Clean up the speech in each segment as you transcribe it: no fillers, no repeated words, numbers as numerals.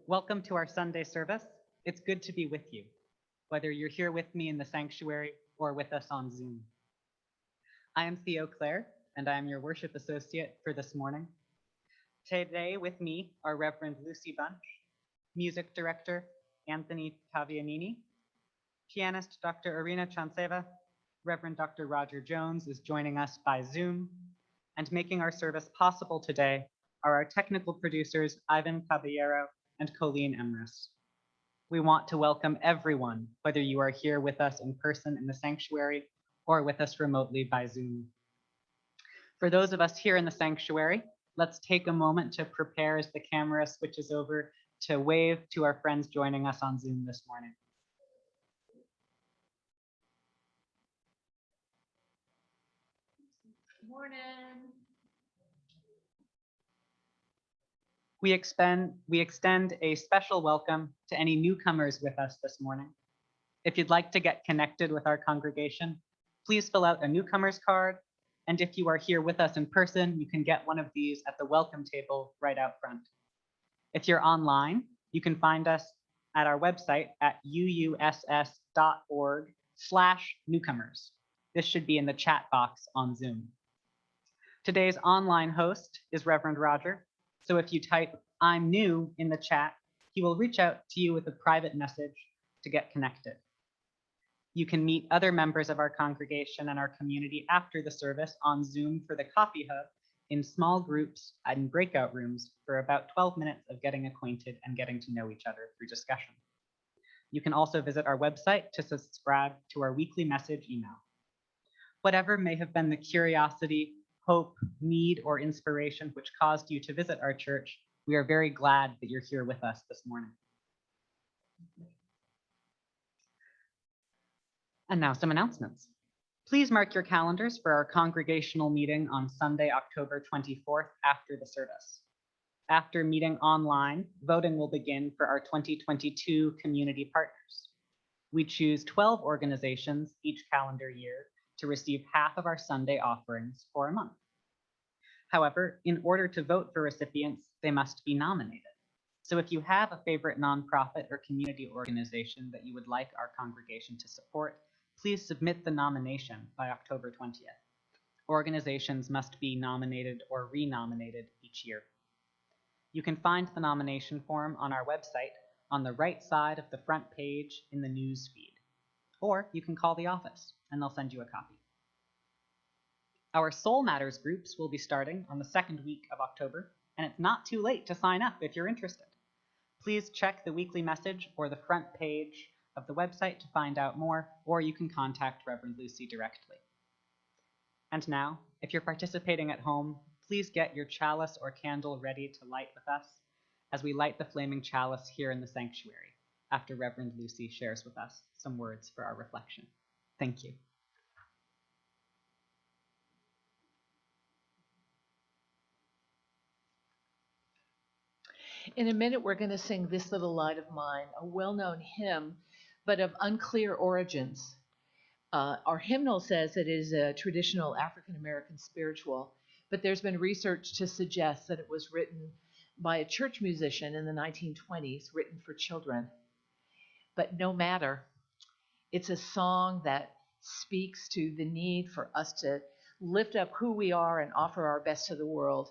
Welcome to our Sunday service. It's good to be with you, whether you're here with me in the sanctuary or with us on Zoom. I am Theo Clare, and I am your worship associate for this morning. Today with me are Reverend Lucy Bunch, music director Anthony Tavianini, pianist Dr. Irina Tchantceva, Reverend Dr. Roger Jones is joining us by Zoom, and making our service possible today are our technical producers Ivan Caballero and Colleen Emrys. We want to welcome everyone, whether you are here with us in person in the sanctuary or with us remotely by Zoom. For those of us here in the sanctuary, let's take a moment to prepare as the camera switches over to wave to our friends joining us on Zoom this morning. Good morning. We extend a special welcome to any newcomers with us this morning. If you'd like to get connected with our congregation, please fill out a newcomer's card. And if you are here with us in person, you can get one of these at the welcome table right out front. If you're online, you can find us at our website at uuss.org/newcomers. This should be in the chat box on Zoom. Today's online host is Reverend Roger. So if you type "I'm new" in the chat, he will reach out to you with a private message to get connected. You can meet other members of our congregation and our community after the service on Zoom for the Coffee Hub in small groups and breakout rooms for about 12 minutes of getting acquainted and getting to know each other through discussion. You can also visit our website to subscribe to our weekly message email. Whatever may have been the curiosity, hope, need, or inspiration which caused you to visit our church, we are very glad that you're here with us this morning. And now some announcements. Please mark your calendars for our congregational meeting on Sunday, October 24th after the service. After meeting online, voting will begin for our 2022 community partners. We choose 12 organizations each calendar year to receive half of our Sunday offerings for a month. However, in order to vote for recipients, they must be nominated. So if you have a favorite nonprofit or community organization that you would like our congregation to support, please submit the nomination by October 20th. Organizations must be nominated or renominated each year. You can find the nomination form on our website on the right side of the front page in the news feed. Or you can call the office and they'll send you a copy. Our Soul Matters groups will be starting on the second week of October, and it's not too late to sign up if you're interested. Please check the weekly message or the front page of the website to find out more, or you can contact Reverend Lucy directly. And now, if you're participating at home, please get your chalice or candle ready to light with us as we light the flaming chalice here in the sanctuary after Reverend Lucy shares with us some words for our reflection. Thank you. In a minute, we're going to sing This Little Light of Mine, a well-known hymn, but of unclear origins. Our hymnal says it is a traditional African-American spiritual, but there's been research to suggest that it was written by a church musician in the 1920s, written for children. But no matter, it's a song that speaks to the need for us to lift up who we are and offer our best to the world.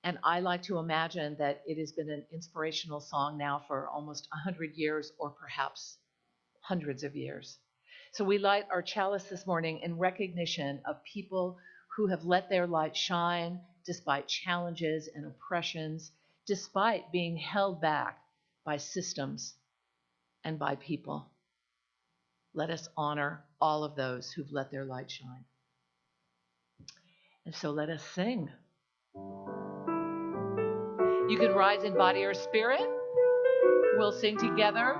And I like to imagine that it has been an inspirational song now for almost 100 years, or perhaps hundreds of years. So we light our chalice this morning in recognition of people who have let their light shine despite challenges and oppressions, despite being held back by systems and by people. Let us honor all of those who've let their light shine. And so let us sing. You can rise in body or spirit. We'll sing together.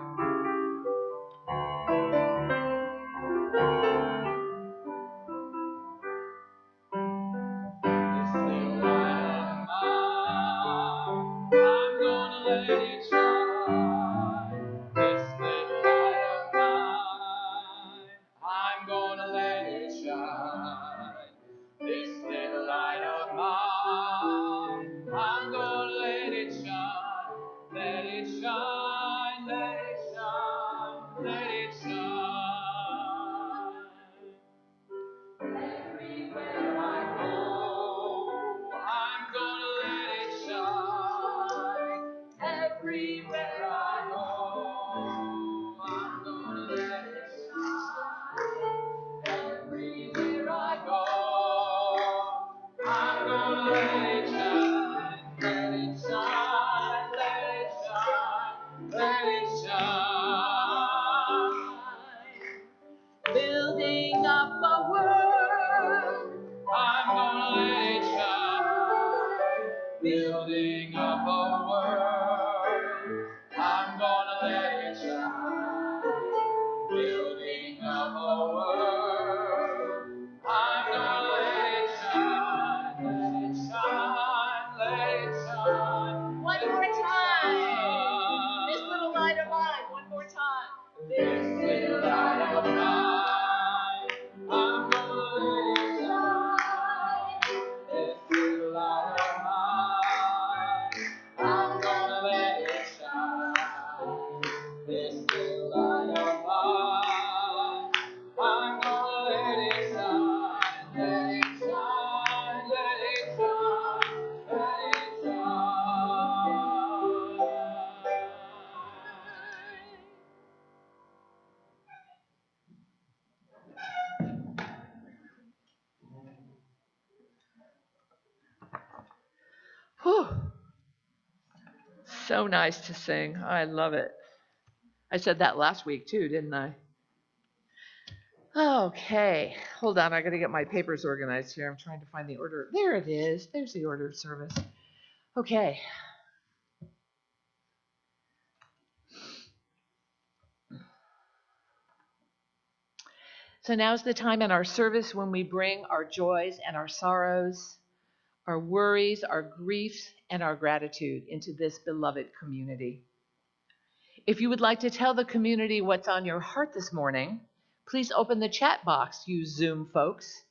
Whew. So nice to sing. I love it. I said that last week too, didn't I? Okay, hold on. I got to get my papers organized here. I'm trying to find the order. There it is. There's the order of service. Okay. So now's the time in our service when we bring our joys and our sorrows, our worries, our griefs, and our gratitude into this beloved community. If you would like to tell the community what's on your heart this morning, please open the chat box, you Zoom folks,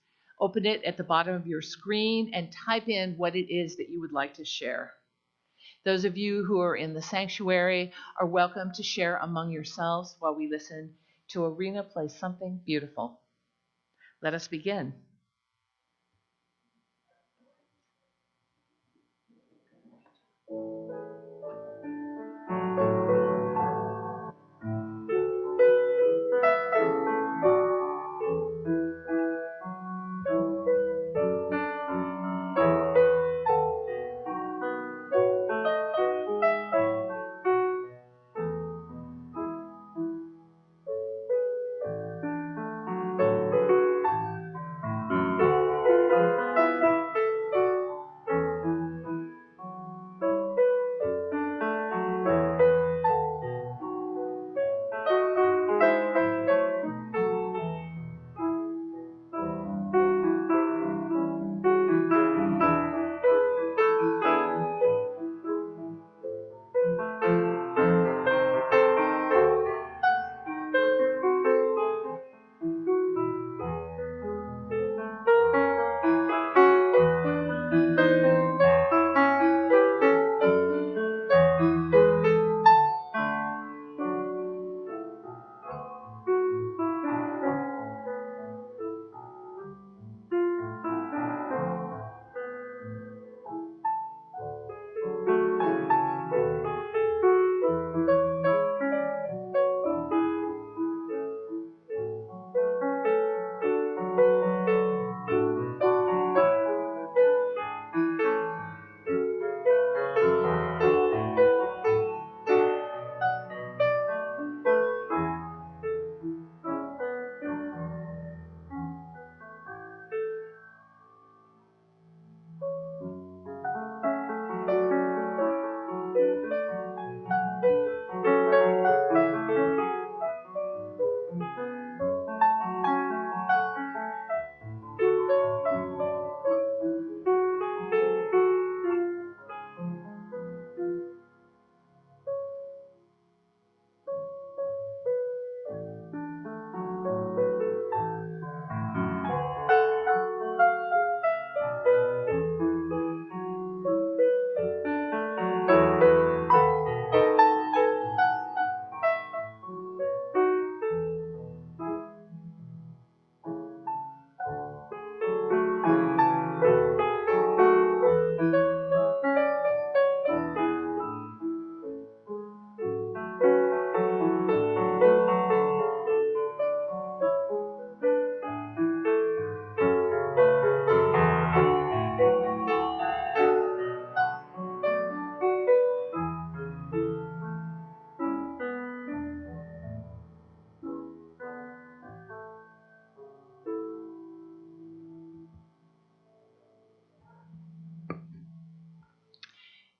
Open it at the bottom of your screen and type in what it is that you would like to share. Those of you who are in the sanctuary are welcome to share among yourselves while we listen to Irina play something beautiful. Let us begin.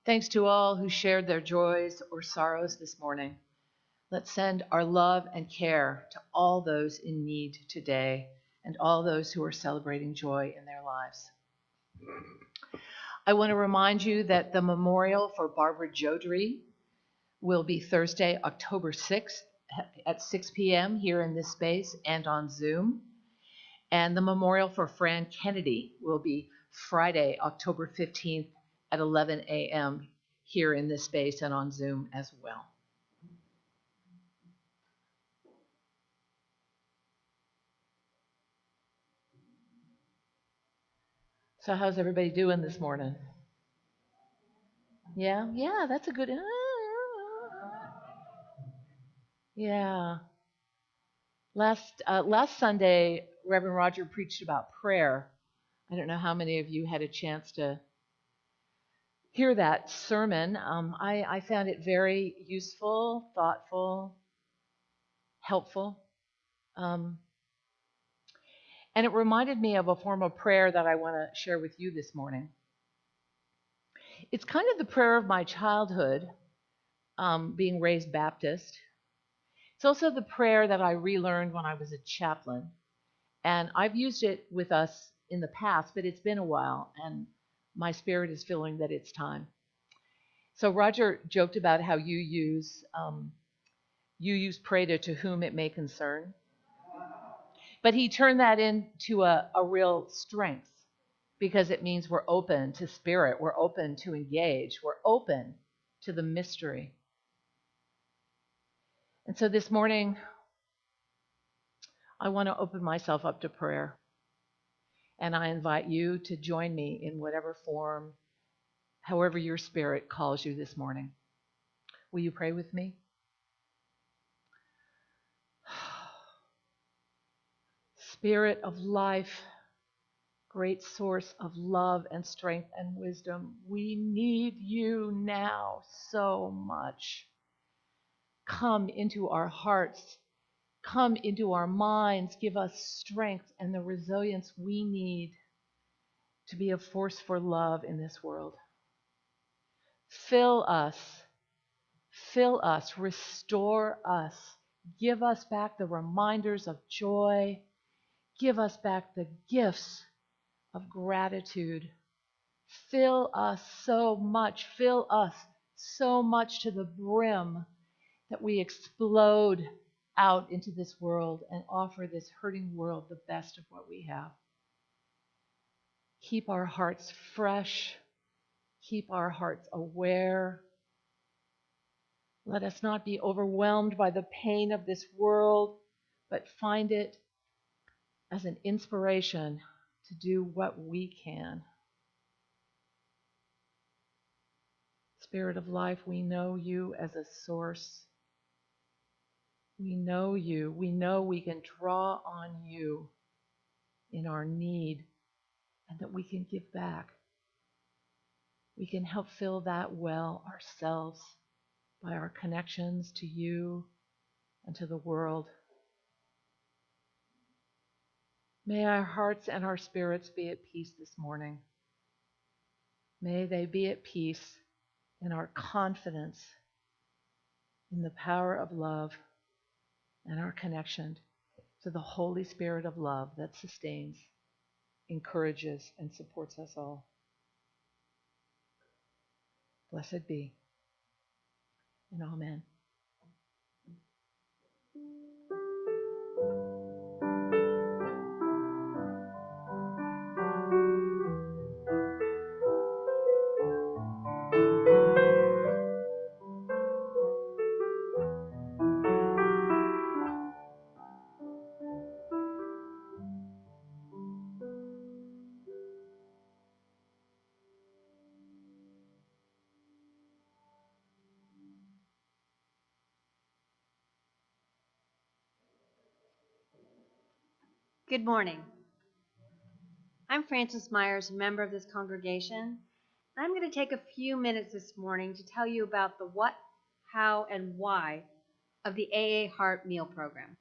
Thanks to all who shared their joys or sorrows this morning. Let's send our love and care to all those in need today and all those who are celebrating joy in their lives. I want to remind you that the memorial for Barbara Jodrey will be Thursday, October 6th at 6 p.m. here in this space and on Zoom. And the memorial for Fran Kennedy will be Friday, October 15th at 11 a.m. here in this space and on Zoom as well. So how's everybody doing this morning? Yeah, that's a good. Yeah. Last Sunday, Reverend Roger preached about prayer. I don't know how many of you had a chance to hear that sermon. I found it very useful, thoughtful, helpful. And it reminded me of a form of prayer that I want to share with you this morning. It's kind of the prayer of my childhood, being raised Baptist. It's also the prayer that I relearned when I was a chaplain. And I've used it with us in the past, but it's been a while, and my spirit is feeling that it's time. So Roger joked about how you use pray to whom it may concern. But he turned that into a real strength because it means we're open to spirit, we're open to engage, we're open to the mystery. And so this morning, I want to open myself up to prayer. And I invite you to join me in whatever form, however your spirit calls you this morning. Will you pray with me? Spirit of life, great source of love and strength and wisdom, we need you now so much. Come into our hearts, come into our minds, give us strength and the resilience we need to be a force for love in this world. Fill us, restore us, give us back the reminders of joy, give us back the gifts of gratitude. Fill us so much to the brim that we explode out into this world and offer this hurting world the best of what we have. Keep our hearts fresh, keep our hearts aware. Let us not be overwhelmed by the pain of this world, but find it as an inspiration to do what we can. Spirit of life, we know you as a source. We know you. We know we can draw on you in our need and that we can give back. We can help fill that well ourselves by our connections to you and to the world. May our hearts and our spirits be at peace this morning. May they be at peace in our confidence in the power of love and our connection to the Holy Spirit of love that sustains, encourages, and supports us all. Blessed be, and amen. Good morning. I'm Frances Meyers, a member of this congregation, and I'm going to take a few minutes this morning to tell you about the what, how, and why of the AA Heart Meal Program.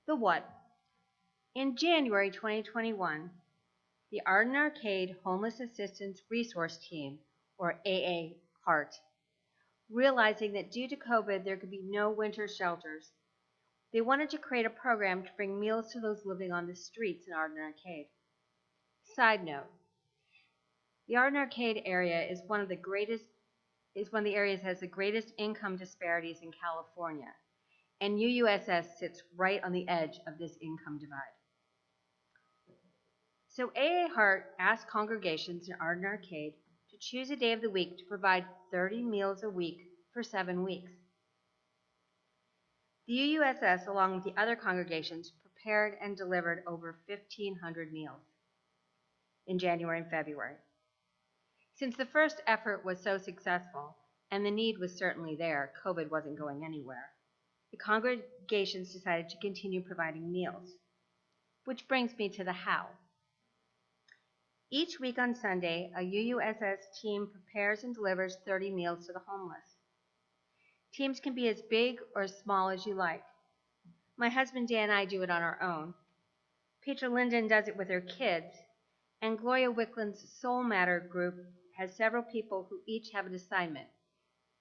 The what. In January 2021, the Arden Arcade Homeless Assistance Resource Team, or AA Heart, realizing that due to COVID there could be no winter shelters, they wanted to create a program to bring meals to those living on the streets in Arden Arcade. Side note, the Arden Arcade area is one of the areas that has the greatest income disparities in California, and UUSS sits right on the edge of this income divide. So AA Heart asked congregations in Arden Arcade to choose a day of the week to provide 30 meals a week for 7 weeks. The UUSS, along with the other congregations, prepared and delivered over 1,500 meals in January and February. Since the first effort was so successful, and the need was certainly there, COVID wasn't going anywhere, the congregations decided to continue providing meals. Which brings me to the how. Each week on Sunday, a UUSS team prepares and delivers 30 meals to the homeless. Teams can be as big or as small as you like. My husband Dan and I do it on our own. Petra Linden does it with her kids, and Gloria Wickland's Soul Matter group has several people who each have an assignment.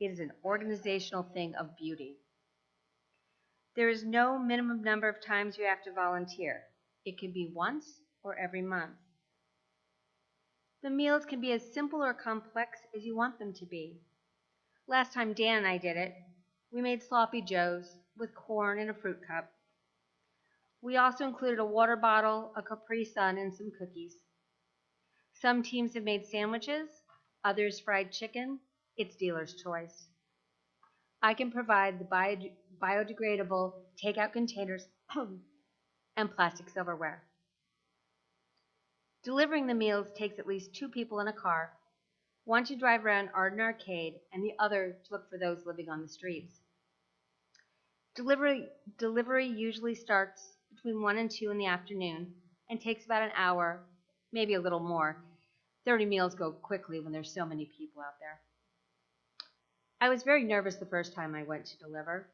It is an organizational thing of beauty. There is no minimum number of times you have to volunteer. It can be once or every month. The meals can be as simple or complex as you want them to be. Last time Dan and I did it, we made sloppy joes with corn and a fruit cup. We also included a water bottle, a Capri Sun, and some cookies. Some teams have made sandwiches, others fried chicken. It's dealer's choice. I can provide the biodegradable takeout containers and plastic silverware. Delivering the meals takes at least 2 people in a car, one to drive around Arden Arcade and the other to look for those living on the streets. Delivery usually starts between 1 and 2 in the afternoon and takes about an hour, maybe a little more. 30 meals go quickly when there's so many people out there. I was very nervous the first time I went to deliver,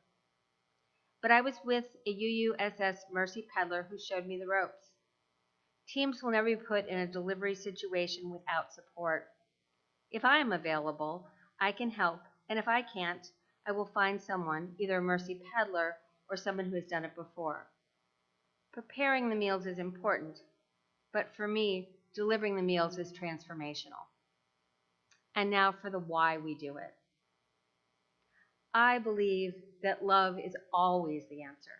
but I was with a UUSS Mercy peddler who showed me the ropes. Teams will never be put in a delivery situation without support. If I am available, I can help, and if I can't, I will find someone, either a Mercy peddler or someone who has done it before. Preparing the meals is important, but for me, delivering the meals is transformational. And now for the why we do it. I believe that love is always the answer.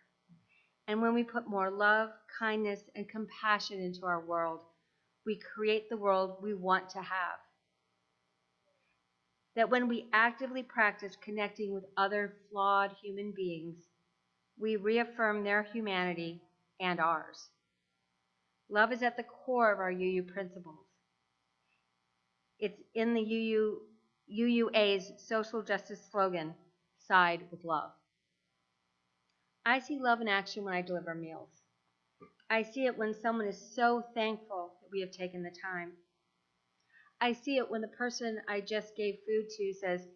And when we put more love, kindness, and compassion into our world, we create the world we want to have. That when we actively practice connecting with other flawed human beings, we reaffirm their humanity and ours. Love is at the core of our UU principles. It's in the UUA's social justice slogan, "Side with Love." I see love in action when I deliver meals. I see it when someone is so thankful that we have taken the time. I see it when the person I just gave food to says,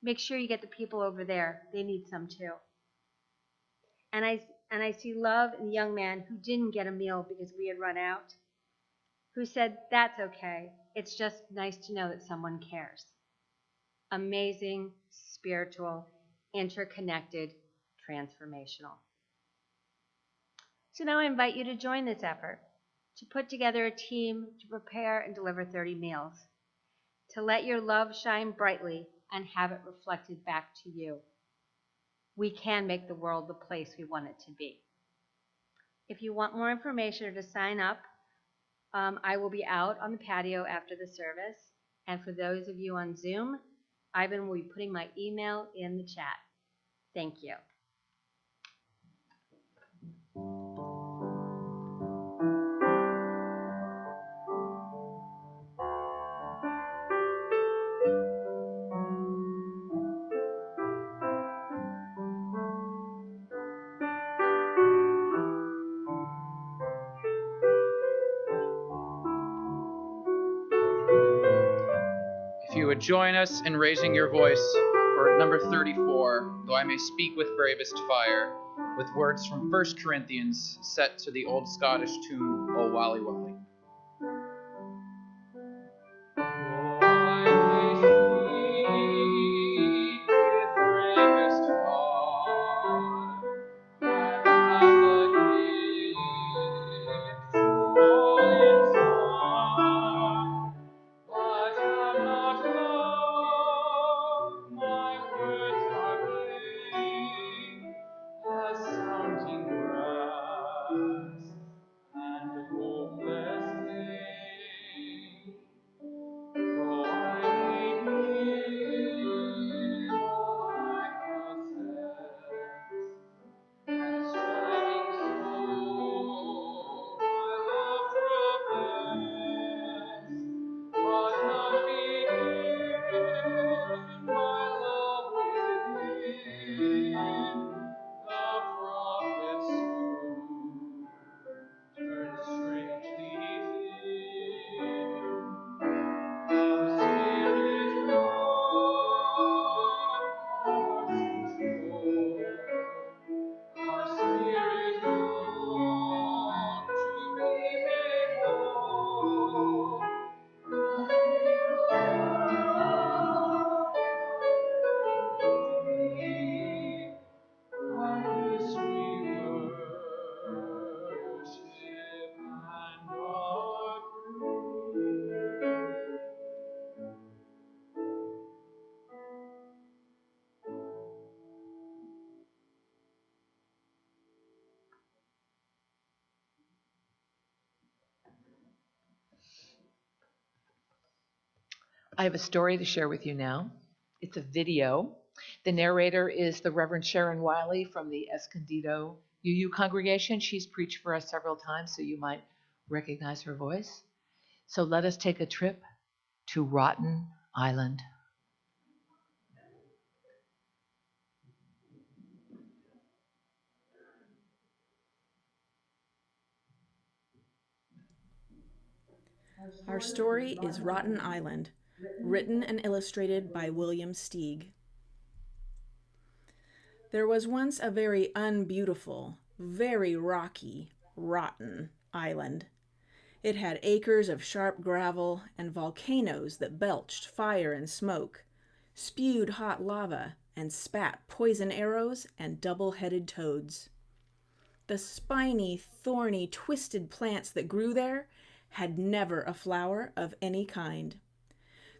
"Make sure you get the people over there. They need some too." And I see love in the young man who didn't get a meal because we had run out, who said, "That's okay. It's just nice to know that someone cares." Amazing, spiritual, interconnected, transformational. So now I invite you to join this effort, to put together a team to prepare and deliver 30 meals, to let your love shine brightly and have it reflected back to you. We can make the world the place we want it to be. If you want more information or to sign up, I will be out on the patio after the service. And for those of you on Zoom, Ivan will be putting my email in the chat. Thank you. If you would join us in raising your voice for number 34, Though I May Speak with Bravest Fire, with words from 1 Corinthians set to the old Scottish tune, O Wally Wally. Sounding brass and hopeless. I have a story to share with you now. It's a video. The narrator is the Reverend Sharon Wiley from the Escondido UU congregation. She's preached for us several times, so you might recognize her voice. So let us take a trip to Rotten Island. Our story is Rotten Island, written and illustrated by William Steig. There was once a very unbeautiful, very rocky, rotten island. It had acres of sharp gravel and volcanoes that belched fire and smoke, spewed hot lava, and spat poison arrows and double-headed toads. The spiny, thorny, twisted plants that grew there had never a flower of any kind.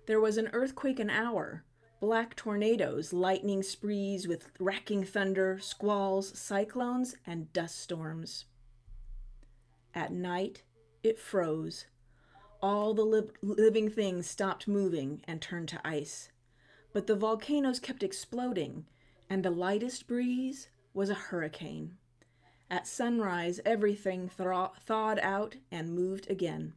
There was an earthquake an hour, black tornadoes, lightning sprees with racking thunder, squalls, cyclones, and dust storms. At night, it froze. All the living things stopped moving and turned to ice. But the volcanoes kept exploding, and the lightest breeze was a hurricane. At sunrise, everything thawed out and moved again.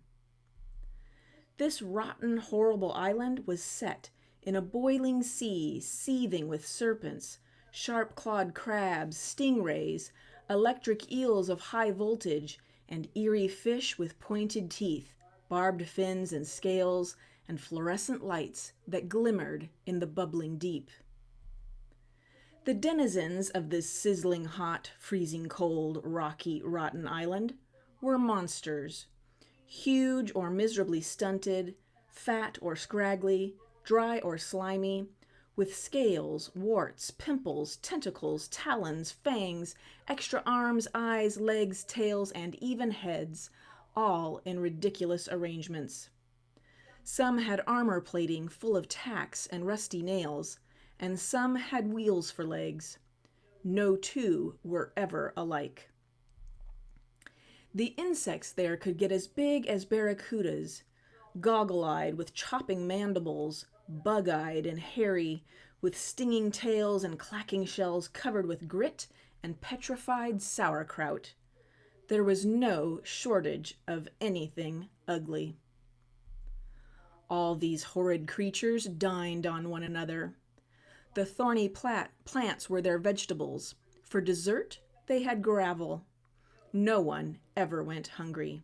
This rotten, horrible island was set in a boiling sea, seething with serpents, sharp-clawed crabs, stingrays, electric eels of high voltage, and eerie fish with pointed teeth, barbed fins and scales, and fluorescent lights that glimmered in the bubbling deep. The denizens of this sizzling hot, freezing cold, rocky, rotten island were monsters, huge or miserably stunted, fat or scraggly, dry or slimy, with scales, warts, pimples, tentacles, talons, fangs, extra arms, eyes, legs, tails, and even heads, all in ridiculous arrangements. Some had armor plating full of tacks and rusty nails, and some had wheels for legs. No two were ever alike. The insects there could get as big as barracudas, goggle-eyed with chopping mandibles, bug-eyed and hairy, with stinging tails and clacking shells covered with grit and petrified sauerkraut. There was no shortage of anything ugly. All these horrid creatures dined on one another. The thorny plants were their vegetables. For dessert, they had gravel. No one ever went hungry.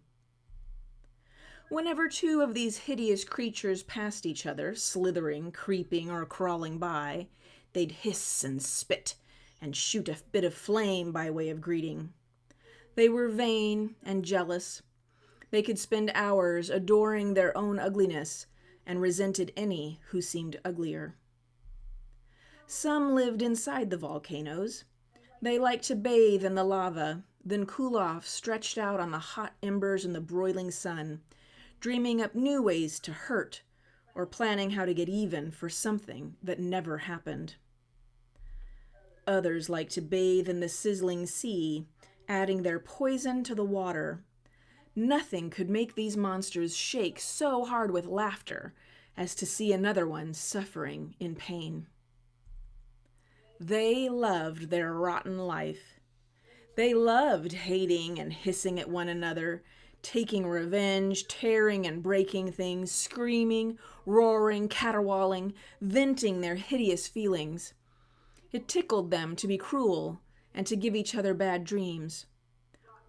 Whenever two of these hideous creatures passed each other, slithering, creeping, or crawling by, they'd hiss and spit and shoot a bit of flame by way of greeting. They were vain and jealous. They could spend hours adoring their own ugliness and resented any who seemed uglier. Some lived inside the volcanoes. They liked to bathe in the lava, then cool off stretched out on the hot embers in the broiling sun, dreaming up new ways to hurt or planning how to get even for something that never happened. Others liked to bathe in the sizzling sea, adding their poison to the water. Nothing could make these monsters shake so hard with laughter as to see another one suffering in pain. They loved their rotten life. They loved hating and hissing at one another, taking revenge, tearing and breaking things, screaming, roaring, caterwauling, venting their hideous feelings. It tickled them to be cruel and to give each other bad dreams.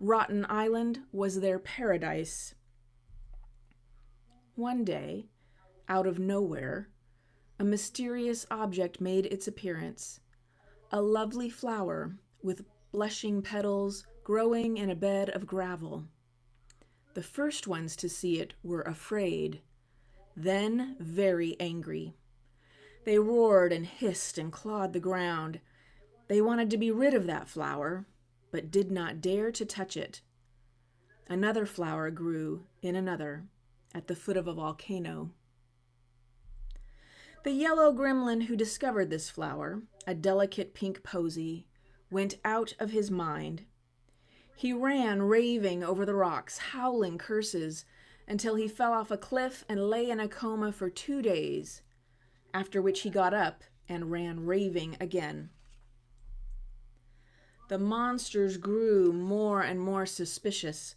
Rotten Island was their paradise. One day, out of nowhere, a mysterious object made its appearance. A lovely flower with blushing petals growing in a bed of gravel. The first ones to see it were afraid, then very angry. They roared and hissed and clawed the ground. They wanted to be rid of that flower, but did not dare to touch it. Another flower grew in another, at the foot of a volcano. The yellow gremlin who discovered this flower, a delicate pink posy, went out of his mind. He ran raving over the rocks, howling curses, until he fell off a cliff and lay in a coma for 2 days, after which he got up and ran raving again. The monsters grew more and more suspicious.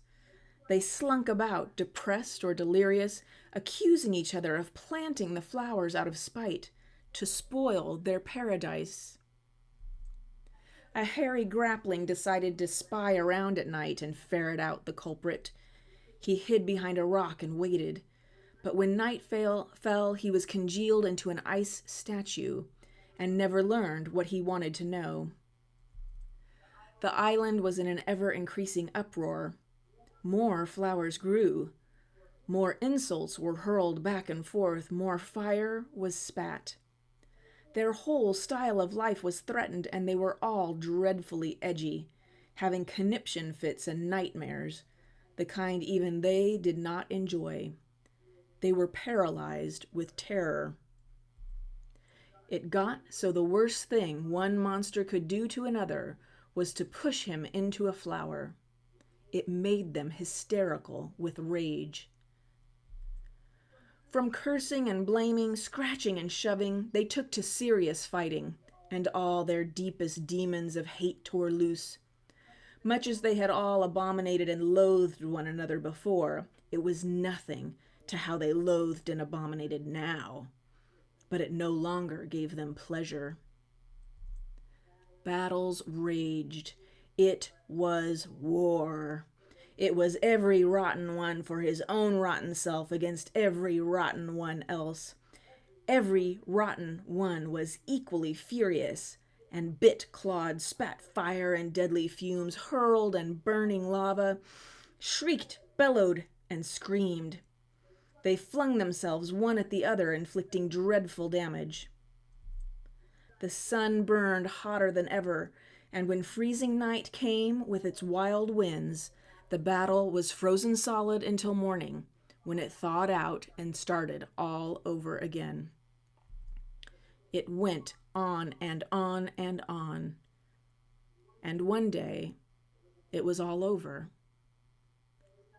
They slunk about, depressed or delirious, accusing each other of planting the flowers out of spite to spoil their paradise. A hairy grappling decided to spy around at night and ferret out the culprit. He hid behind a rock and waited, but when night fell, he was congealed into an ice statue and never learned what he wanted to know. The island was in an ever-increasing uproar. More flowers grew. More insults were hurled back and forth. More fire was spat. Their whole style of life was threatened, and they were all dreadfully edgy, having conniption fits and nightmares, the kind even they did not enjoy. They were paralyzed with terror. It got so the worst thing one monster could do to another was to push him into a flower. It made them hysterical with rage. From cursing and blaming, scratching and shoving, they took to serious fighting, and all their deepest demons of hate tore loose. Much as they had all abominated and loathed one another before, it was nothing to how they loathed and abominated now. But it no longer gave them pleasure. Battles raged. It was war. It was every rotten one for his own rotten self against every rotten one else. Every rotten one was equally furious, and bit, clawed, spat fire and deadly fumes, hurled and burning lava, shrieked, bellowed, and screamed. They flung themselves one at the other, inflicting dreadful damage. The sun burned hotter than ever, and when freezing night came with its wild winds, the battle was frozen solid until morning, when it thawed out and started all over again. It went on and on and on, and one day it was all over.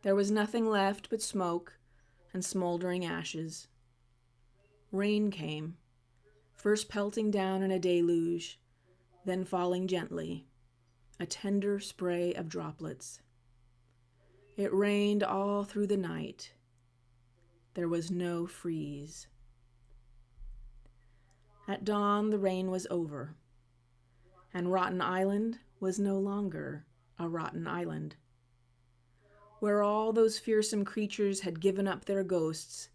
There was nothing left but smoke and smoldering ashes. Rain came, first pelting down in a deluge, then falling gently, a tender spray of droplets. It rained all through the night. There was no freeze. At dawn, the rain was over, and Rotten Island was no longer a rotten island. Where all those fearsome creatures had given up their ghosts,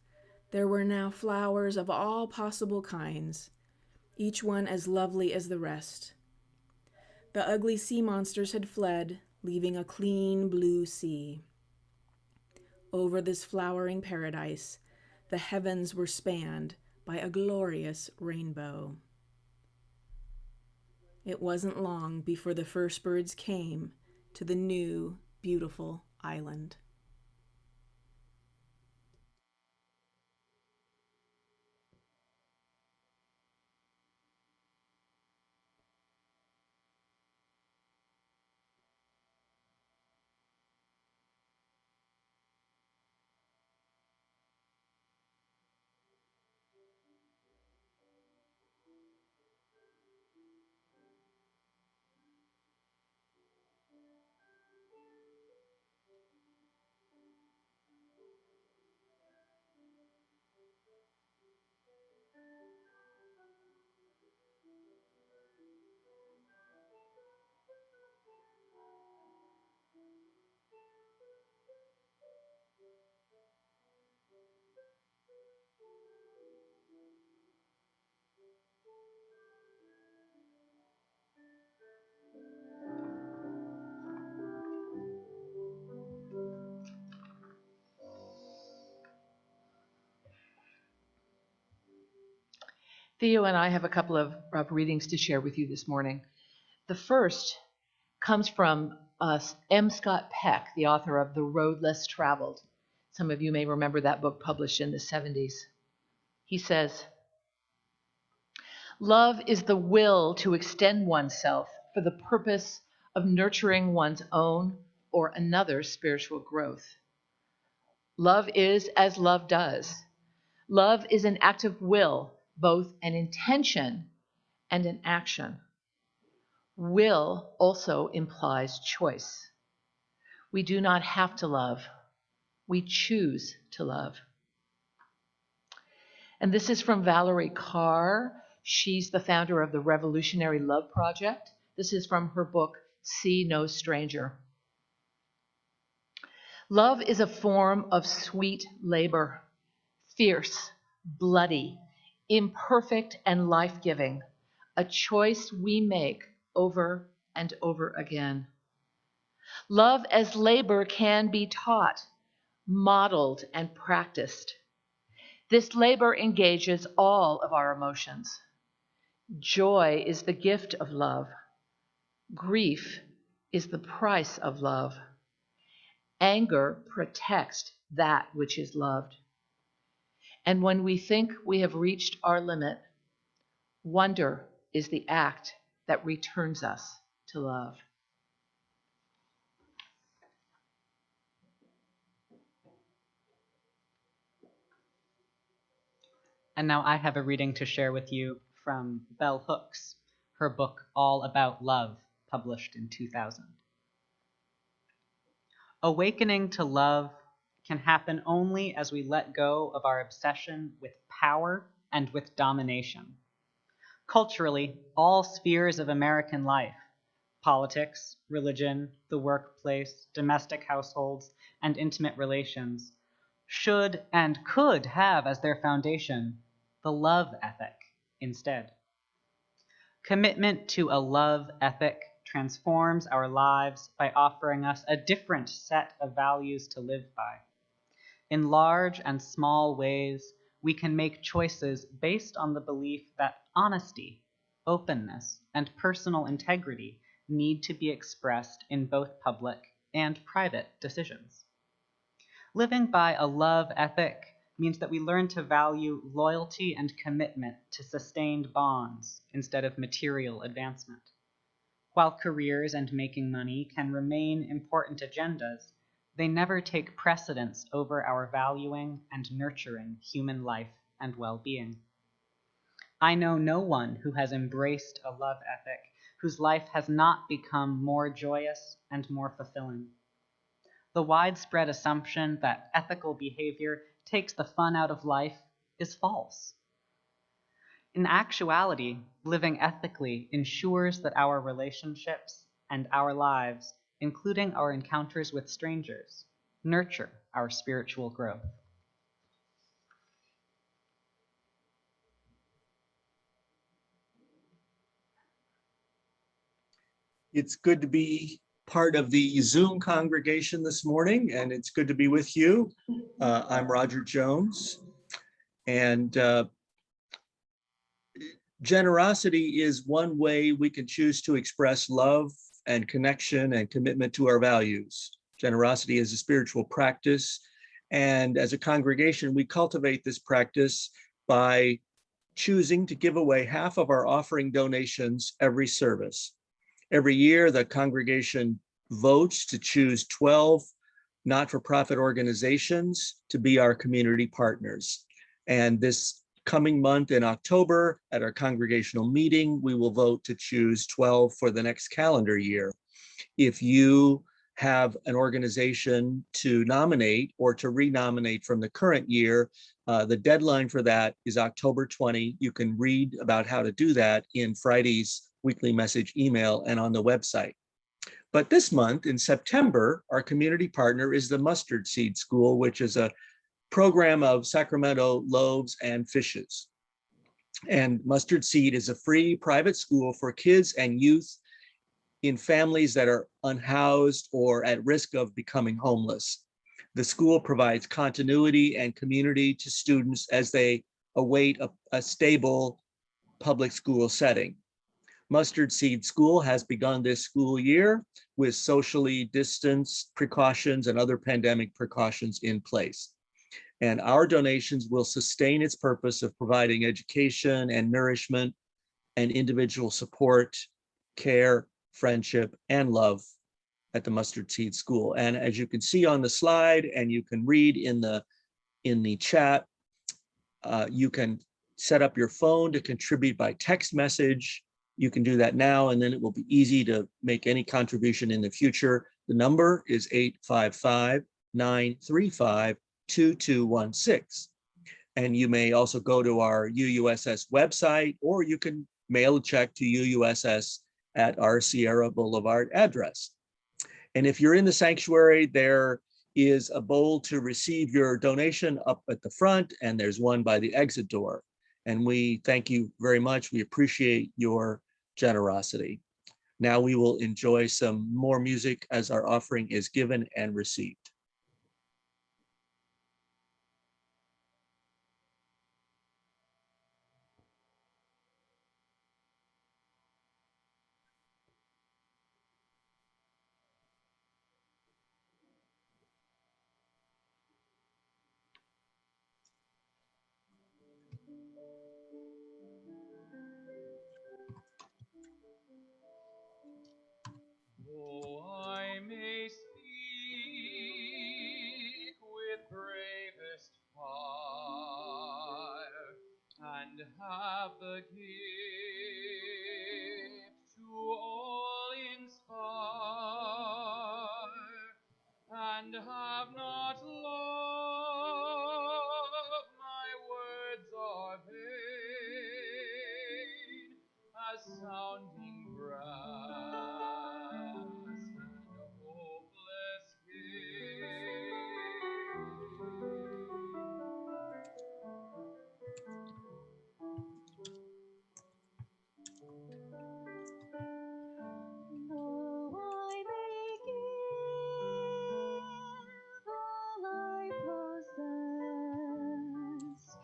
there were now flowers of all possible kinds, each one as lovely as the rest. The ugly sea monsters had fled, leaving a clean blue sea. Over this flowering paradise, the heavens were spanned by a glorious rainbow. It wasn't long before the first birds came to the new, beautiful island. Theo and I have a couple of readings to share with you this morning. The first comes from M. Scott Peck, the author of The Road Less Traveled. Some of you may remember that book, published in the 70s. He says, "Love is the will to extend oneself for the purpose of nurturing one's own or another's spiritual growth. Love is as love does. Love is an act of will, both an intention and an action. Will also implies choice. We do not have to love. We choose to love. And this is from Valerie Carr. She's the founder of the Revolutionary Love Project. This is from her book, See No Stranger. Love is a form of sweet labor, fierce, bloody, imperfect, and life-giving, a choice we make over and over again. Love as labor can be taught, modeled, and practiced. This labor engages all of our emotions. Joy is the gift of love. Grief is the price of love. Anger protects that which is loved. And when we think we have reached our limit, wonder is the act that returns us to love. And now I have a reading to share with you from Bell Hooks, her book All About Love, published in 2000. Awakening to love can happen only as we let go of our obsession with power and with domination. Culturally, all spheres of American life, politics, religion, the workplace, domestic households, and intimate relations, should and could have as their foundation the love ethic instead. Commitment to a love ethic transforms our lives by offering us a different set of values to live by. In large and small ways, we can make choices based on the belief that honesty, openness, and personal integrity need to be expressed in both public and private decisions. Living by a love ethic means that we learn to value loyalty and commitment to sustained bonds instead of material advancement. While careers and making money can remain important agendas, they never take precedence over our valuing and nurturing human life and well-being. I know no one who has embraced a love ethic whose life has not become more joyous and more fulfilling. The widespread assumption that ethical behavior takes the fun out of life is false. In actuality, living ethically ensures that our relationships and our lives, including our encounters with strangers, nurture our spiritual growth. It's good to be part of the Zoom congregation this morning, and it's good to be with you. I'm Roger Jones, and generosity is one way we can choose to express love and connection and commitment to our values. Generosity is a spiritual practice, and as a congregation, we cultivate this practice by choosing to give away half of our offering donations every service. Every year, the congregation votes to choose 12 not-for-profit organizations to be our community partners. And this coming month in October, at our congregational meeting, we will vote to choose 12 for the next calendar year. If you have an organization to nominate or to renominate from the current year, the deadline for that is October 20. You can read about how to do that in Friday's weekly message email and on the website. But this month in September, our community partner is the Mustard Seed School, which is a program of Sacramento loaves and fishes. And Mustard Seed is a free private school for kids and youth in families that are unhoused or at risk of becoming homeless. The school provides continuity and community to students as they await a stable public school setting. Mustard Seed School has begun this school year with socially distanced precautions and other pandemic precautions in place. And our donations will sustain its purpose of providing education and nourishment and individual support, care, friendship, and love at the Mustard Seed School. And as you can see on the slide, and you can read in the chat, you can set up your phone to contribute by text message. You can do that now, and then it will be easy to make any contribution in the future. The number is 855-935-2216. And you may also go to our UUSS website, or you can mail a check to UUSS at our Sierra Boulevard address. And if you're in the sanctuary, there is a bowl to receive your donation up at the front, and there's one by the exit door. And we thank you very much. We appreciate your generosity. Now we will enjoy some more music as our offering is given and received. Oh, I may speak with bravest fire, and have the gift to all inspire, and have not love, my words are vain as sounding brass and hopeless Though I may give all I possess,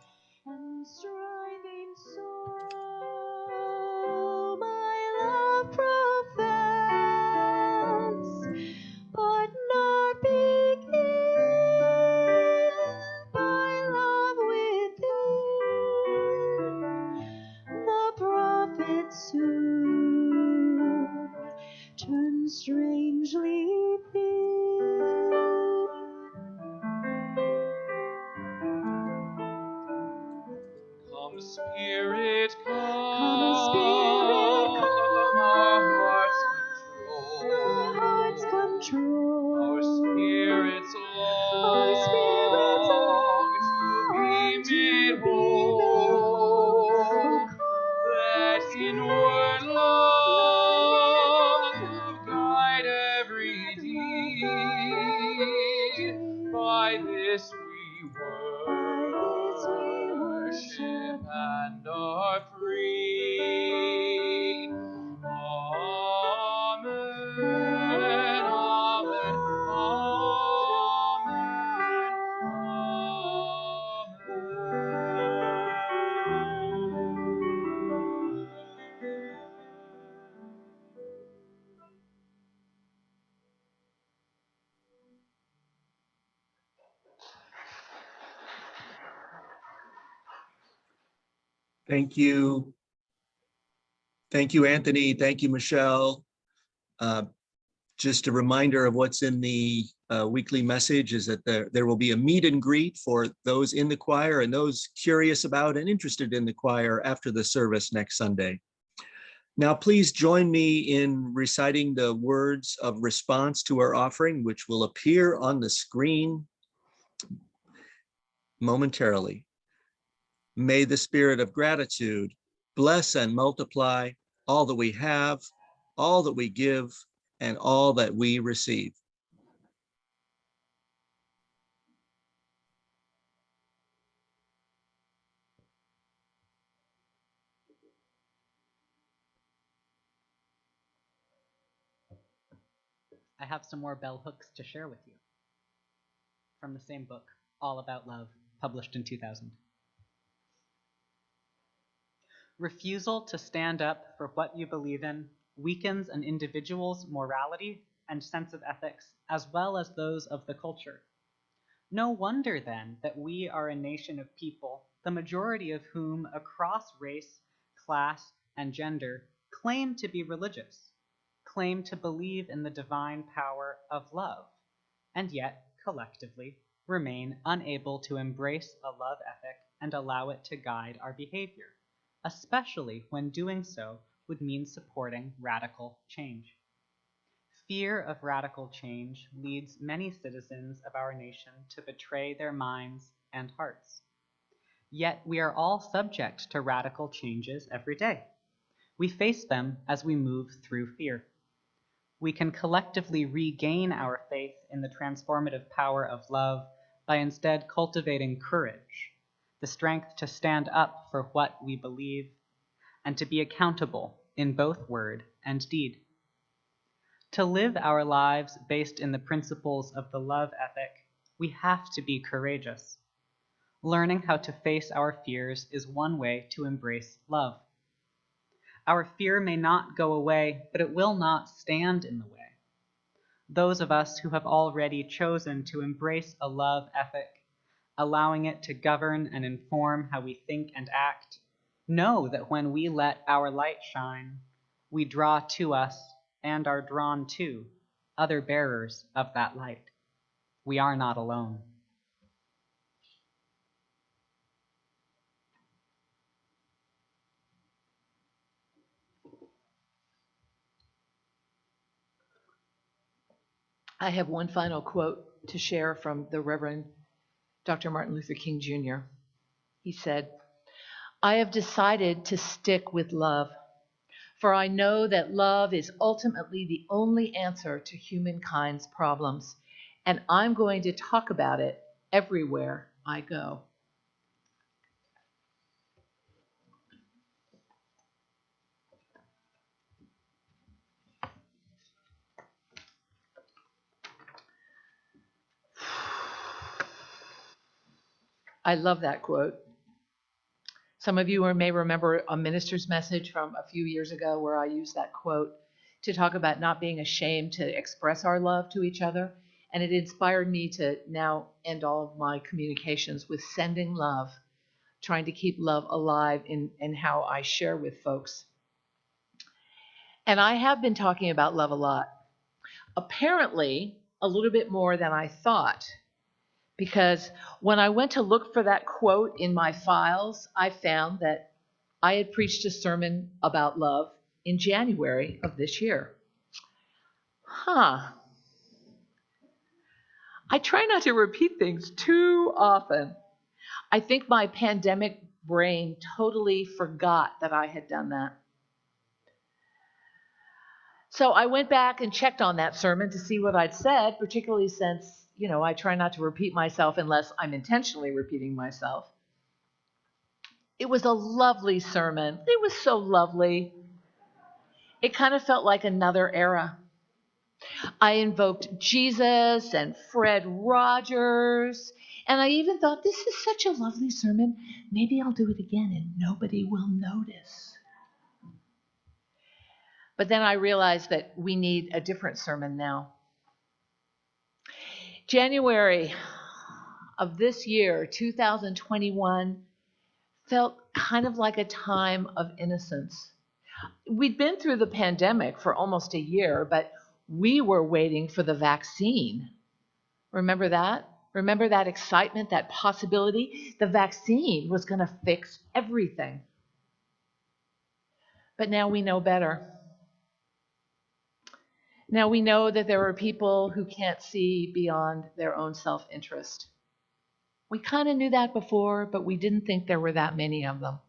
and striving sorrow my love profess, but not begin by love within, the prophet soon turns strangely thin. Come, Spirit, come, Come, Spirit, come, our hearts our hearts control. Our spirits Our spirits long long to be made whole. whole. Let inward love guide every deed. By this we worship and are free. Amen, amen, Thank you. Thank you, Anthony. Thank you, Michelle. Just a reminder of what's in the weekly message is that there will be a meet and greet for those in the choir and those curious about and interested in the choir after the service next Sunday. Now, please join me in reciting the words of response to our offering, which will appear on the screen momentarily. May the spirit of gratitude bless and multiply all that we have, all that we give, and all that we receive. I have some more bell hooks to share with you from the same book, All About Love, published in 2000. Refusal to stand up for what you believe in weakens an individual's morality and sense of ethics, as well as those of the culture. No wonder, then, that we are a nation of people, the majority of whom, across race, class, and gender, claim to be religious, claim to believe in the divine power of love, and yet, collectively, remain unable to embrace a love ethic and allow it to guide our behavior, especially when doing so would mean supporting radical change. Fear of radical change leads many citizens of our nation to betray their minds and hearts. Yet we are all subject to radical changes every day. We face them as we move through fear. We can collectively regain our faith in the transformative power of love by instead cultivating courage, the strength to stand up for what we believe, and to be accountable in both word and deed. To live our lives based in the principles of the love ethic, we have to be courageous. Learning how to face our fears is one way to embrace love. Our fear may not go away, but it will not stand in the way. Those of us who have already chosen to embrace a love ethic, allowing it to govern and inform how we think and act, know that when we let our light shine, we draw to us and are drawn to other bearers of that light. We are not alone. I have one final quote to share from the Reverend Dr. Martin Luther King Jr. He said, "I have decided to stick with love, for I know that love is ultimately the only answer to humankind's problems, and I'm going to talk about it everywhere I go." I love that quote. Some of you may remember a minister's message from a few years ago where I used that quote to talk about not being ashamed to express our love to each other. And it inspired me to now end all of my communications with sending love, trying to keep love alive in how I share with folks. And I have been talking about love a lot. Apparently, a little bit more than I thought. Because when I went to look for that quote in my files, I found that I had preached a sermon about love in January of this year. I try not to repeat things too often. I think my pandemic brain totally forgot that I had done that. So I went back and checked on that sermon to see what I'd said, particularly since, I try not to repeat myself unless I'm intentionally repeating myself. It was a lovely sermon. It was so lovely. It kind of felt like another era. I invoked Jesus and Fred Rogers, and I even thought, this is such a lovely sermon. Maybe I'll do it again and nobody will notice. But then I realized that we need a different sermon now. January of this year, 2021, felt kind of like a time of innocence. We'd been through the pandemic for almost a year, but we were waiting for the vaccine. Remember that? Remember that excitement, that possibility? The vaccine was going to fix everything. But now we know better. Now we know that there are people who can't see beyond their own self-interest. We kind of knew that before, but we didn't think there were that many of them.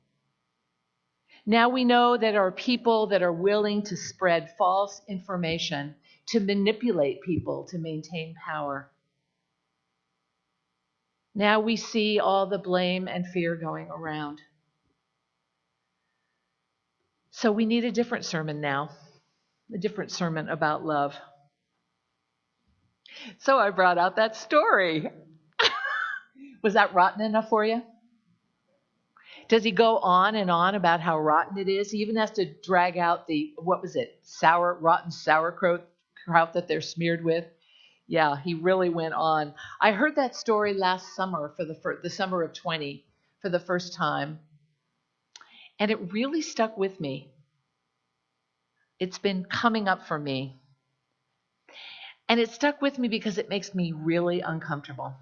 Now we know that there are people that are willing to spread false information, to manipulate people to maintain power. Now we see all the blame and fear going around. So we need a different sermon now, a different sermon about love. So I brought out that story. Was that rotten enough for you? Does he go on and on about how rotten it is? He even has to drag out the, rotten sauerkraut that they're smeared with. Yeah, he really went on. I heard that story last summer for the summer of 20 for the first time. And it really stuck with me. It's been coming up for me. And it stuck with me because it makes me really uncomfortable.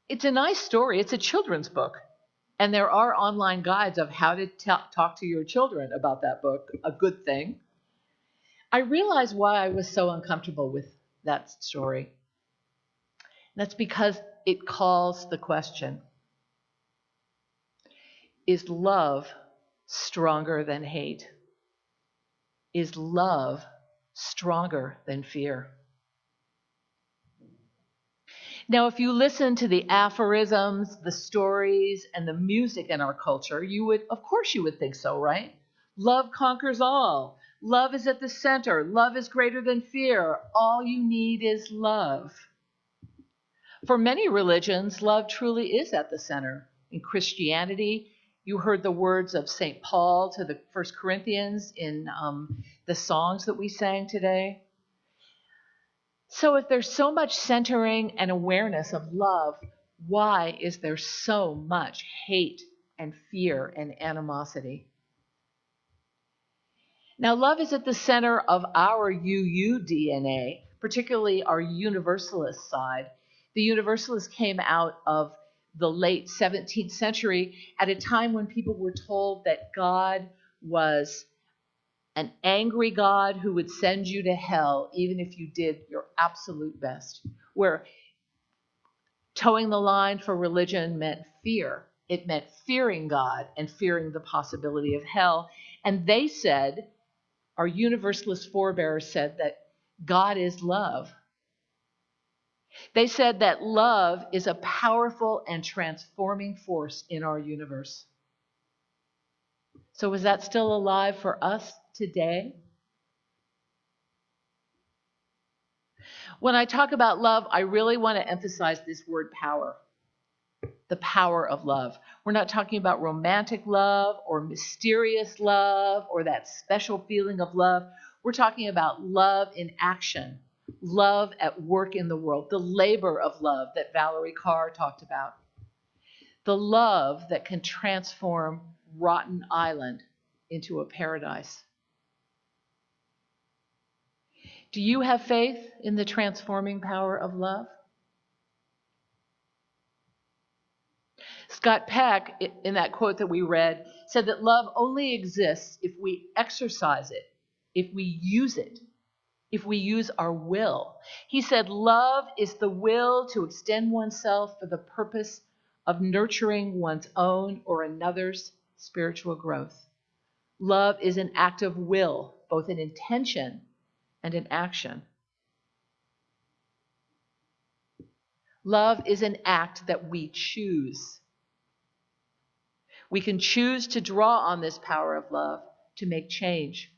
It's a nice story. It's a children's book. And there are online guides of how to talk to your children about that book, a good thing. I realized why I was so uncomfortable with that story. That's because it calls the question, is love stronger than hate? Is love stronger than fear? Now, if you listen to the aphorisms, the stories, and the music in our culture, of course you would think so, right? Love conquers all. Love is at the center. Love is greater than fear. All you need is love. For many religions, love truly is at the center. In Christianity, you heard the words of St. Paul to the 1 Corinthians in the songs that we sang today. So if there's so much centering and awareness of love, why is there so much hate and fear and animosity? Now, love is at the center of our UU DNA, particularly our Universalist side. The Universalists came out of the late 17th century at a time when people were told that God was an angry God who would send you to hell even if you did your absolute best. Where towing the line for religion meant fear. It meant fearing God and fearing the possibility of hell. And they said, our Universalist forebears said that God is love. They said that love is a powerful and transforming force in our universe. So is that still alive for us today? When I talk about love, I really want to emphasize this word power, the power of love. We're not talking about romantic love or mysterious love or that special feeling of love. We're talking about love in action, love at work in the world, the labor of love that Valerie Carr talked about, the love that can transform Rotten Island into a paradise. Do you have faith in the transforming power of love? Scott Peck, in that quote that we read, said that love only exists if we exercise it, if we use it, if we use our will. He said love is the will to extend oneself for the purpose of nurturing one's own or another's spiritual growth. Love is an act of will, both in intention and in action. Love is an act that we choose. We can choose to draw on this power of love to make change.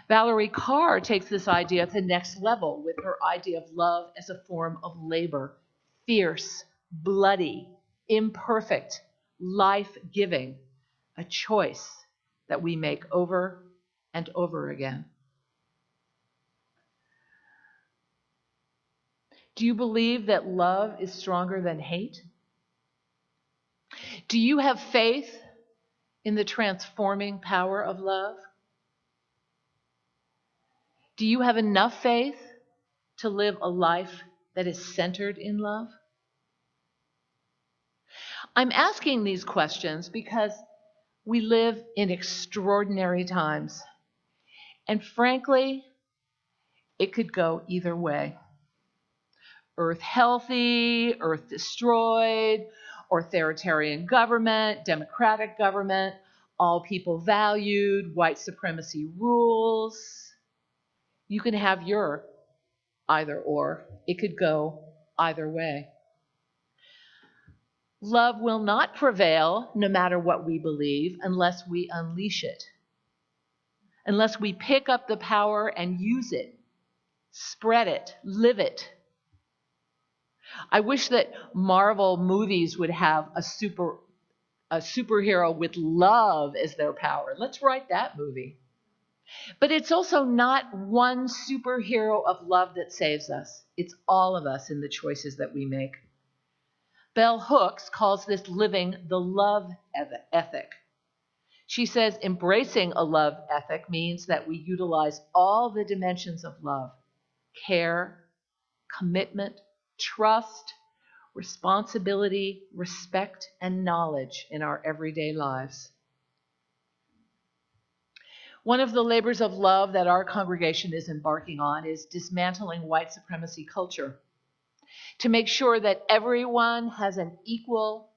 Valerie Carr takes this idea to the next level with her idea of love as a form of labor, fierce, bloody, imperfect, life-giving, a choice that we make over and over again. Do you believe that love is stronger than hate? Do you have faith in the transforming power of love? Do you have enough faith to live a life that is centered in love? I'm asking these questions because we live in extraordinary times. And frankly, it could go either way. Earth healthy, earth destroyed, authoritarian government, democratic government, all people valued, white supremacy rules. You can have your either or. It could go either way. Love will not prevail no matter what we believe unless we unleash it. Unless we pick up the power and use it, spread it, live it. I wish that Marvel movies would have a superhero with love as their power. Let's write that movie. But it's also not one superhero of love that saves us. It's all of us in the choices that we make. Bell Hooks calls this living the love ethic. She says embracing a love ethic means that we utilize all the dimensions of love: care, commitment, trust, responsibility, respect, and knowledge in our everyday lives. One of the labors of love that our congregation is embarking on is dismantling white supremacy culture to make sure that everyone has an equal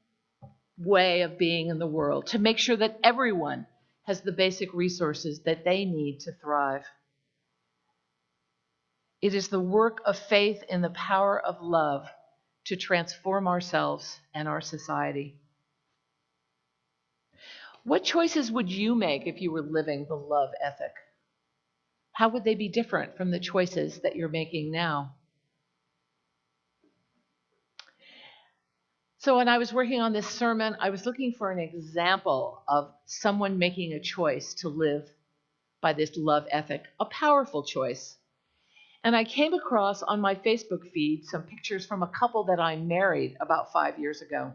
way of being in the world, to make sure that everyone has the basic resources that they need to thrive. It is the work of faith in the power of love to transform ourselves and our society. What choices would you make if you were living the love ethic? How would they be different from the choices that you're making now? So when I was working on this sermon, I was looking for an example of someone making a choice to live by this love ethic, a powerful choice. And I came across on my Facebook feed some pictures from a couple that I married about 5 years ago.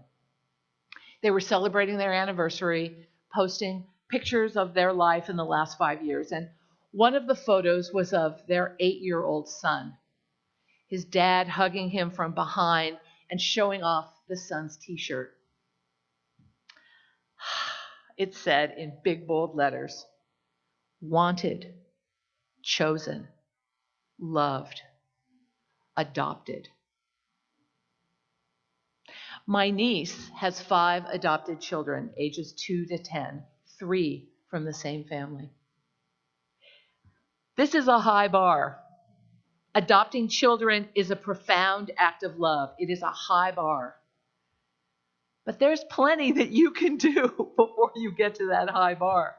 They were celebrating their anniversary, posting pictures of their life in the last 5 years. And one of the photos was of their 8-year-old son, his dad hugging him from behind and showing off the son's t-shirt. It said in big bold letters, wanted, chosen, loved, adopted. My niece has 5 adopted children, ages 2 to 10, 3 from the same family. This is a high bar. Adopting children is a profound act of love. It is a high bar. But there's plenty that you can do before you get to that high bar.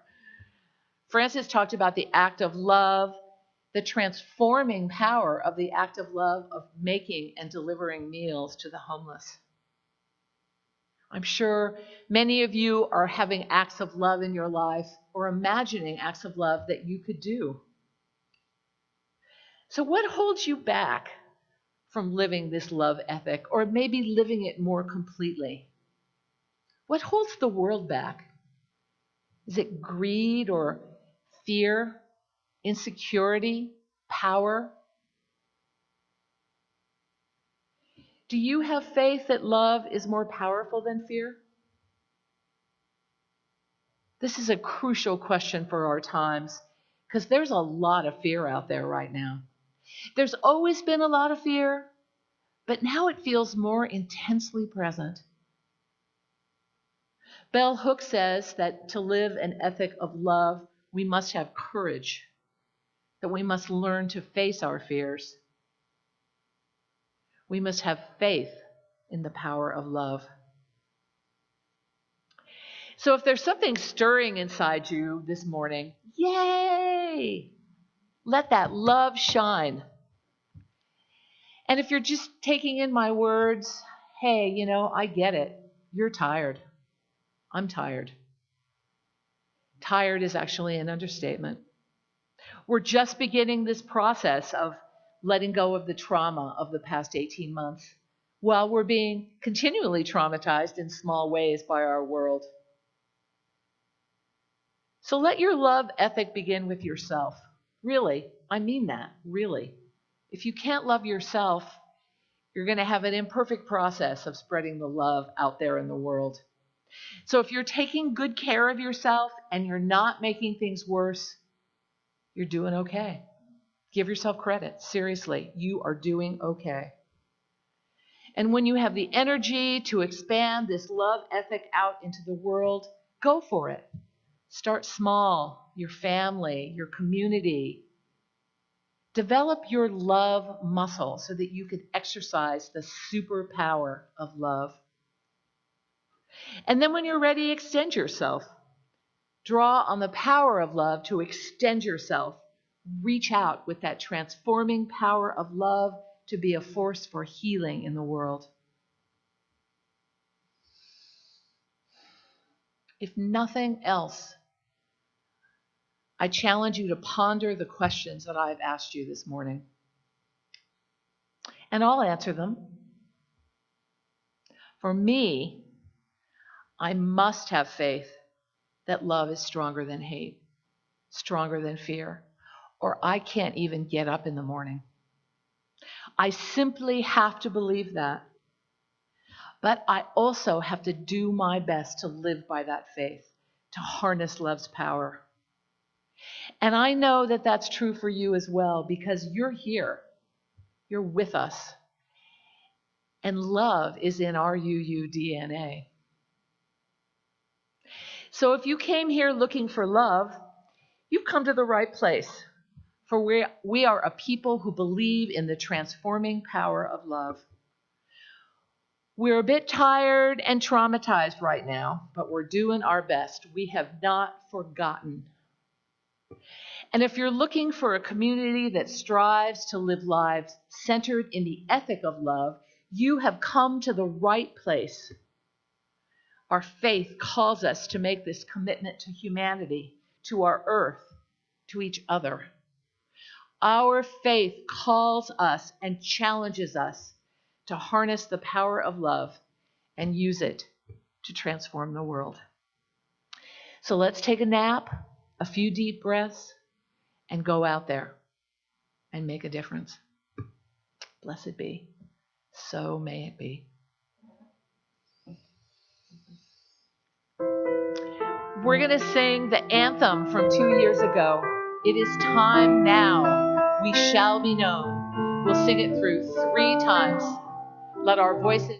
Francis talked about the act of love, the transforming power of the act of love of making and delivering meals to the homeless. I'm sure many of you are having acts of love in your life or imagining acts of love that you could do. So what holds you back from living this love ethic, or maybe living it more completely? What holds the world back? Is it greed or fear, insecurity, power? Do you have faith that love is more powerful than fear? This is a crucial question for our times because there's a lot of fear out there right now. There's always been a lot of fear, but now it feels more intensely present. Bell Hooks says that to live an ethic of love, we must have courage, that we must learn to face our fears. We must have faith in the power of love. So if there's something stirring inside you this morning, yay! Let that love shine. And if you're just taking in my words, hey, I get it. You're tired. I'm tired. Tired is actually an understatement. We're just beginning this process of letting go of the trauma of the past 18 months while we're being continually traumatized in small ways by our world. So let your love ethic begin with yourself. Really, I mean that, really. If you can't love yourself, you're going to have an imperfect process of spreading the love out there in the world. So if you're taking good care of yourself and you're not making things worse, you're doing okay. Give yourself credit. Seriously, you are doing okay. And when you have the energy to expand this love ethic out into the world, go for it. Start small, your family, your community. Develop your love muscle so that you can exercise the superpower of love. And then when you're ready, extend yourself. Draw on the power of love to extend yourself. Reach out with that transforming power of love to be a force for healing in the world. If nothing else, I challenge you to ponder the questions that I've asked you this morning. And I'll answer them. For me, I must have faith that love is stronger than hate, stronger than fear, or I can't even get up in the morning. I simply have to believe that. But I also have to do my best to live by that faith, to harness love's power. And I know that that's true for you as well, because you're here. You're with us. And love is in our UU DNA. So if you came here looking for love, you've come to the right place. For we are a people who believe in the transforming power of love. We're a bit tired and traumatized right now, but we're doing our best. We have not forgotten. And if you're looking for a community that strives to live lives centered in the ethic of love, you have come to the right place. Our faith calls us to make this commitment to humanity, to our earth, to each other. Our faith calls us and challenges us to harness the power of love and use it to transform the world. So let's take a nap, a few deep breaths, and go out there and make a difference. Blessed be. So may it be. We're going to sing the anthem from 2 years ago. It is time now. We shall be known. We'll sing it through 3 times. Let our voices.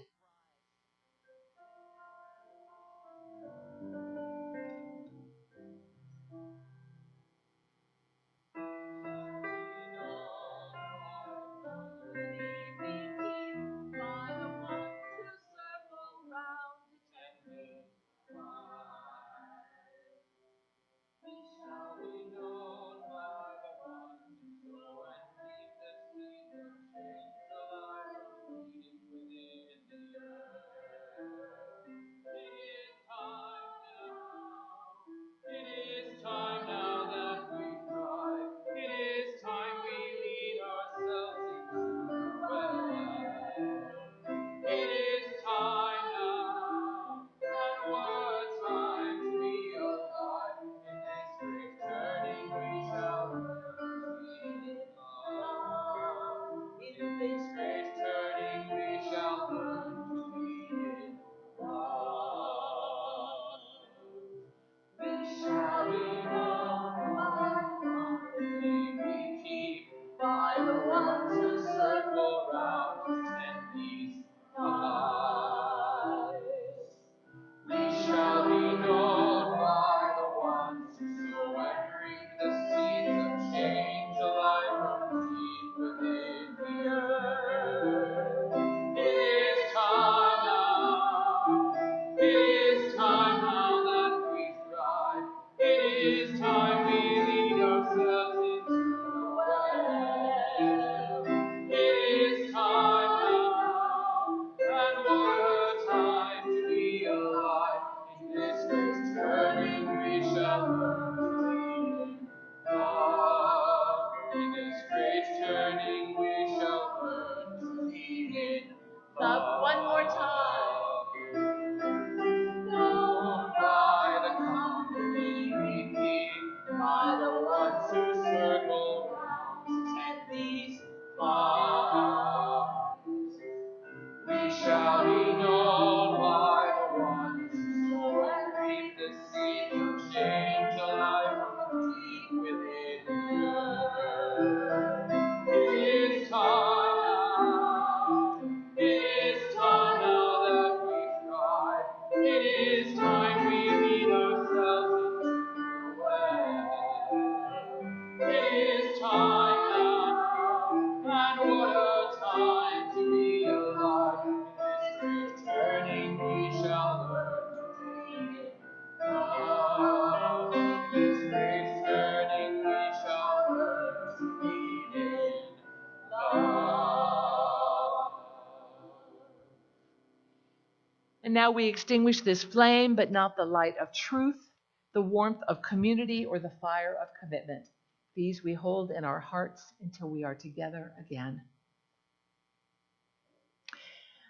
And now we extinguish this flame, but not the light of truth, the warmth of community, or the fire of commitment. These we hold in our hearts until we are together again.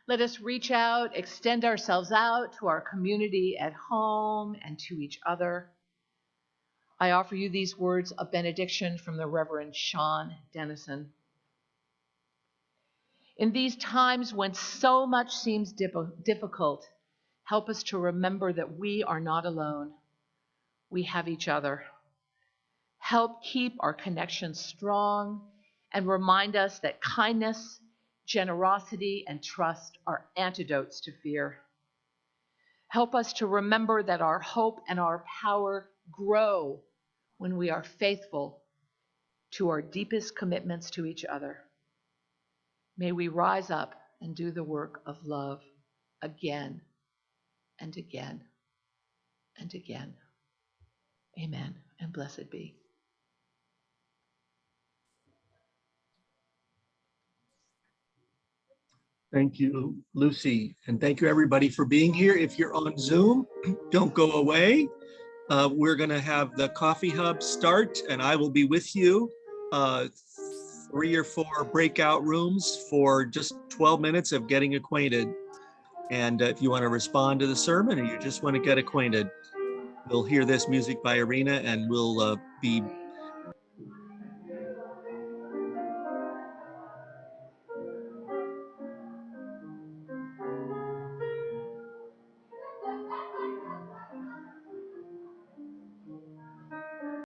Let us reach out, extend ourselves out to our community at home and to each other. I offer you these words of benediction from the Reverend Sean Dennison. In these times when so much seems difficult, help us to remember that we are not alone. We have each other. Help keep our connection strong and remind us that kindness, generosity, and trust are antidotes to fear. Help us to remember that our hope and our power grow when we are faithful to our deepest commitments to each other. May we rise up and do the work of love again and again and again. Amen, and blessed be. Thank you, Lucy. And thank you, everybody, for being here. If you're on Zoom, don't go away. We're going to have the coffee hub start, and I will be with you. 3 or 4 breakout rooms for just 12 minutes of getting acquainted. And if you want to respond to the sermon or you just want to get acquainted, we'll hear this music by Irina, and we'll be